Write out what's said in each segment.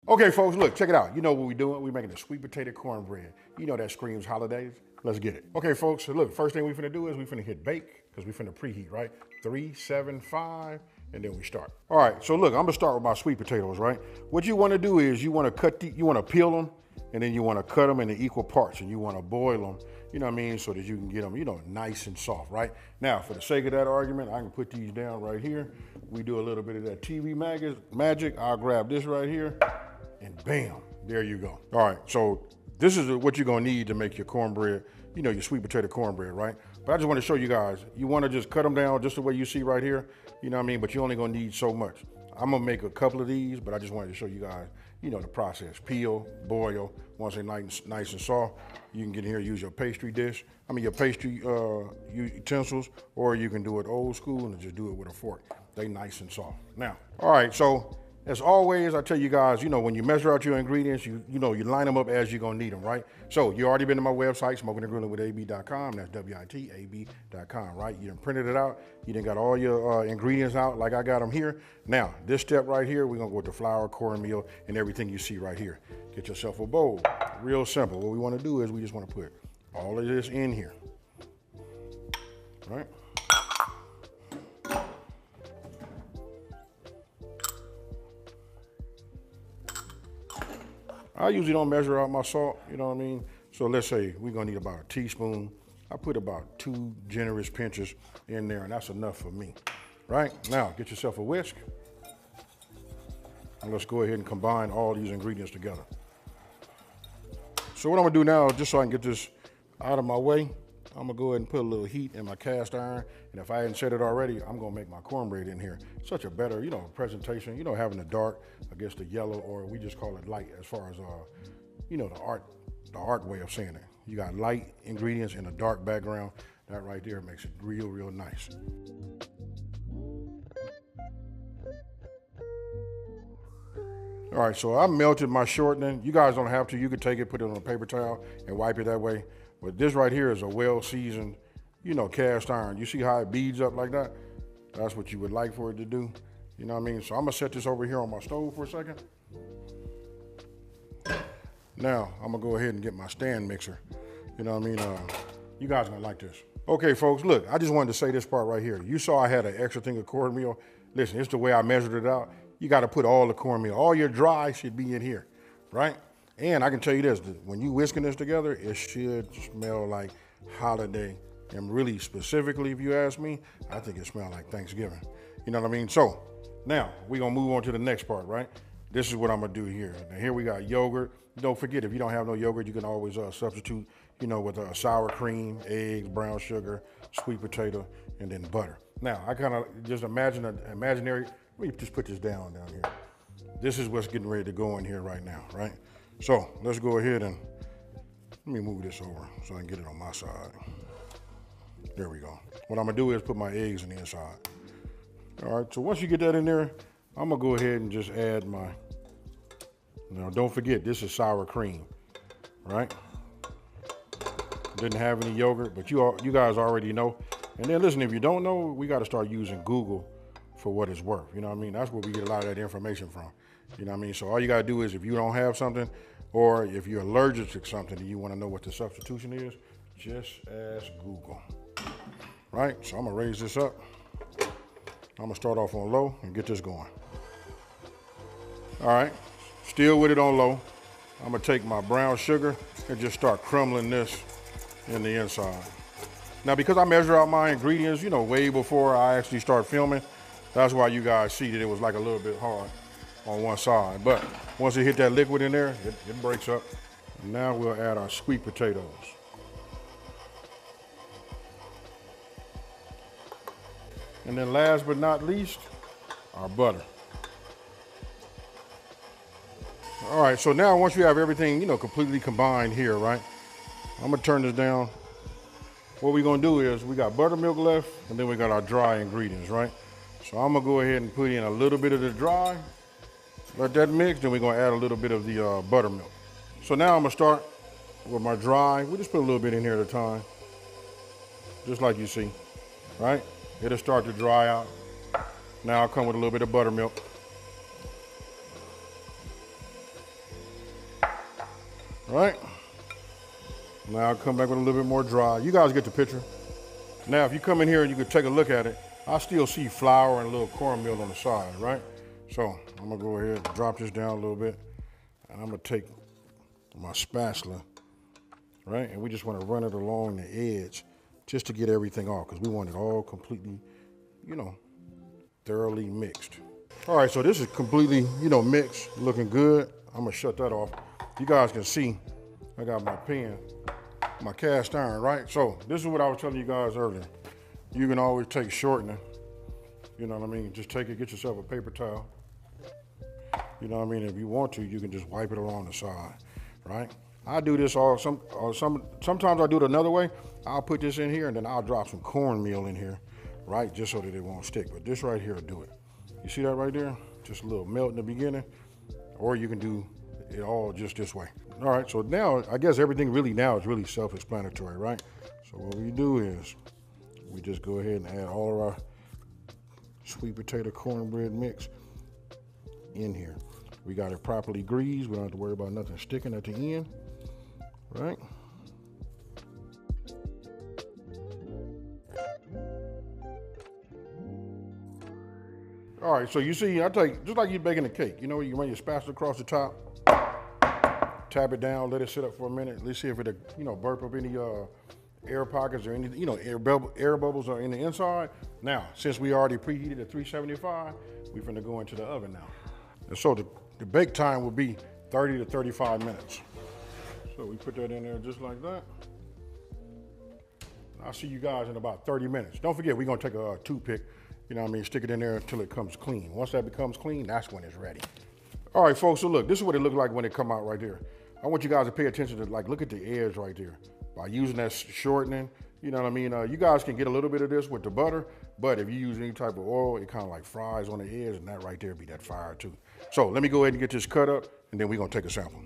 Okay, folks, look, check it out. You know what we're doing? We're making a sweet potato cornbread. You know that screams holidays. Let's get it. Okay, folks, so look, first thing we finna do is we finna hit bake, because we finna preheat, right? 3, 7, 5, and then we start. All right, so look, I'm gonna start with my sweet potatoes, right? What you wanna do is you wanna peel them, and then you wanna cut them into equal parts, and you wanna boil them, you know what I mean, so that you can get them, you know, nice and soft, right? Now, for the sake of that argument, I can put these down right here. We do a little bit of that TV magic. I'll grab this right here, and bam, there you go. All right, so this is what you're gonna need to make your cornbread, you know, your sweet potato cornbread, right? But I just wanna show you guys, you wanna just cut them down just the way you see right here, you know what I mean? But you're only gonna need so much. I'm gonna make a couple of these, but I just wanted to show you guys, you know, the process. Peel, boil, once they're nice and soft, you can get in here, use your pastry dish, your pastry utensils, or you can do it old school and just do it with a fork. They nice and soft. Now, all right, so as always, I tell you guys, you know, when you measure out your ingredients, you line them up as you're gonna need them, right? So you already been to my website, smokingandgrillingwithab.com. That's WITAB.com, right? You done printed it out. You done got all your ingredients out like I got them here. Now, this step right here, we're gonna go with the flour, cornmeal, and everything you see right here. Get yourself a bowl. Real simple. What we wanna do is we just wanna put all of this in here, right? I usually don't measure out my salt, you know what I mean? So let's say we're gonna need about a teaspoon. I put about 2 generous pinches in there, and that's enough for me, right? Now, get yourself a whisk, and let's go ahead and combine all these ingredients together. So what I'm gonna do now, just so I can get this out of my way, I'm gonna go ahead and put a little heat in my cast iron, and if I hadn't said it already, I'm gonna make my cornbread in here. Such a better, you know, presentation, you know, having the dark against the yellow, or we just call it light as far as, you know, the art way of saying it. You got light ingredients in a dark background. That right there makes it real, real nice. All right, so I melted my shortening. You guys don't have to. You could take it, put it on a paper towel, and wipe it that way. But this right here is a well-seasoned, you know, cast iron. You see how it beads up like that? That's what you would like for it to do. You know what I mean? So I'm gonna set this over here on my stove for a second. Now, I'm gonna go ahead and get my stand mixer. You know what I mean? You guys are gonna like this. Okay, folks, look, I just wanted to say this part right here. You saw I had an extra thing of cornmeal. Listen, it's the way I measured it out. You gotta put all the cornmeal. All your dry should be in here, right? And I can tell you this, when you whisking this together, it should smell like holiday. And really specifically, if you ask me, I think it smells like Thanksgiving. You know what I mean? So now we're gonna move on to the next part, right? This is what I'm gonna do here. Now here we got yogurt. Don't forget, if you don't have no yogurt, you can always substitute, you know, with sour cream, eggs, brown sugar, sweet potato, and then butter. Now, I kind of just imagine an imaginary, let me just put this down here. This is what's getting ready to go in here right now, right? So let's go ahead and, let me move this over so I can get it on my side. There we go. What I'm gonna do is put my eggs in the inside. All right, so once you get that in there, I'm gonna go ahead and just add my, now don't forget, this is sour cream, right? Didn't have any yogurt, but you guys already know. And then listen, if you don't know, we gotta start using Google for what it's worth. You know what I mean? That's where we get a lot of that information from. You know what I mean? So all you gotta do is if you don't have something, or if you're allergic to something and you wanna know what the substitution is, just ask Google, right? So I'm gonna raise this up. I'm gonna start off on low and get this going. All right, still with it on low. I'm gonna take my brown sugar and just start crumbling this in the inside. Now, because I measure out my ingredients, you know, way before I actually start filming, that's why you guys see that it was like a little bit hard on one side. But once it hit that liquid in there, it breaks up. Now we'll add our sweet potatoes. And then last but not least, our butter. All right, so now once you have everything, you know, completely combined here, right? I'm gonna turn this down. What we're gonna do is we got buttermilk left, and then we got our dry ingredients, right? So I'm gonna go ahead and put in a little bit of the dry, let that mix, then we're gonna add a little bit of the buttermilk. So now I'm gonna start with my dry. We just put a little bit in here at a time, just like you see, right? It'll start to dry out. Now I'll come with a little bit of buttermilk. All right. Now I'll come back with a little bit more dry. You guys get the picture. Now, if you come in here and you can take a look at it, I still see flour and a little cornmeal on the side, right? So I'm gonna go ahead and drop this down a little bit, and I'm gonna take my spatula, right? And we just wanna run it along the edge just to get everything off, because we want it all completely, thoroughly mixed. All right, so this is completely, mixed, looking good. I'm gonna shut that off. You guys can see I got my pan, my cast iron, right? So this is what I was telling you guys earlier. You can always take shortening, you know what I mean? Just take it, get yourself a paper towel. You know what I mean? If you want to, you can just wipe it along the side, right? I do this sometimes I do it another way. I'll put this in here and then I'll drop some cornmeal in here, right? Just so that it won't stick. But this right here will do it. You see that right there? Just a little melt in the beginning, or you can do it all just this way. All right, so now I guess everything really now is really self-explanatory, right? So what we do is we just go ahead and add all of our sweet potato cornbread mix in here. We got it properly greased. We don't have to worry about nothing sticking at the end, right? All right, so you see, I take, just like you're baking a cake, you run your spatula across the top, tap it down, let it sit up for a minute. Let's see if it, burp up any air pockets or any, air bubbles are in the inside. Now, since we already preheated at 375, we're gonna go into the oven now. And so the bake time will be 30 to 35 minutes. So we put that in there just like that. I'll see you guys in about 30 minutes. Don't forget, we're gonna take a toothpick, stick it in there until it comes clean. Once that becomes clean, that's when it's ready. All right, folks, so look, this is what it looks like when it come out right there. I want you guys to pay attention to, look at the edge right there. By using that shortening, you guys can get a little bit of this with the butter, but if you use any type of oil, it kind of like fries on the edge, and that right there be that fire too. So let me go ahead and get this cut up, and then we're gonna take a sample.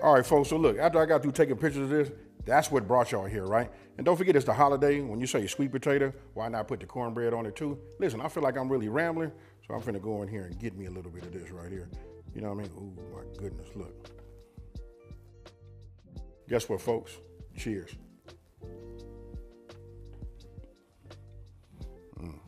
All right, folks, so look, after I got through taking pictures of this, that's what brought y'all here, right? And don't forget, it's the holiday. When you say sweet potato, why not put the cornbread on it too? Listen, I feel like I'm really rambling, so I'm finna go in here and get me a little bit of this right here. You know what I mean? Oh my goodness, look. Guess what, folks? Cheers. I'm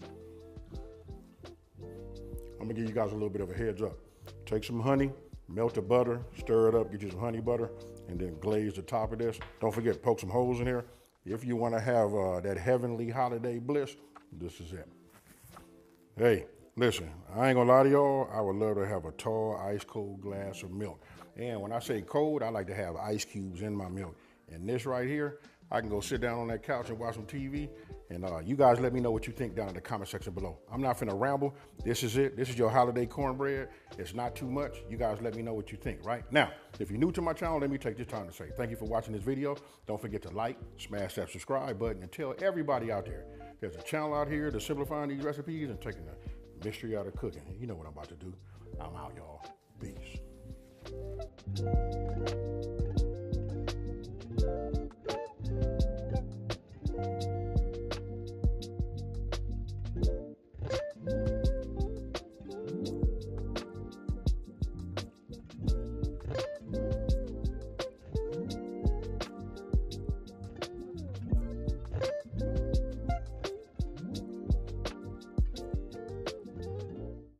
gonna give you guys a little bit of a heads up. Take some honey, melt the butter, stir it up, get you some honey butter, and then glaze the top of this. Don't forget, poke some holes in here. If you want to have that heavenly holiday bliss, this is it. Hey, listen, I ain't gonna lie to y'all, I would love to have a tall, ice cold glass of milk. And when I say cold, I like to have ice cubes in my milk. And this right here, I can go sit down on that couch and watch some TV. And you guys let me know what you think down in the comment section below. I'm not finna ramble. This is it. This is your holiday cornbread. It's not too much. You guys let me know what you think, right? Now, if you're new to my channel, let me take this time to say thank you for watching this video. Don't forget to like, smash that subscribe button, and tell everybody out there there's a channel out here that's simplifying these recipes and taking the mystery out of cooking. You know what I'm about to do. I'm out, y'all. Peace.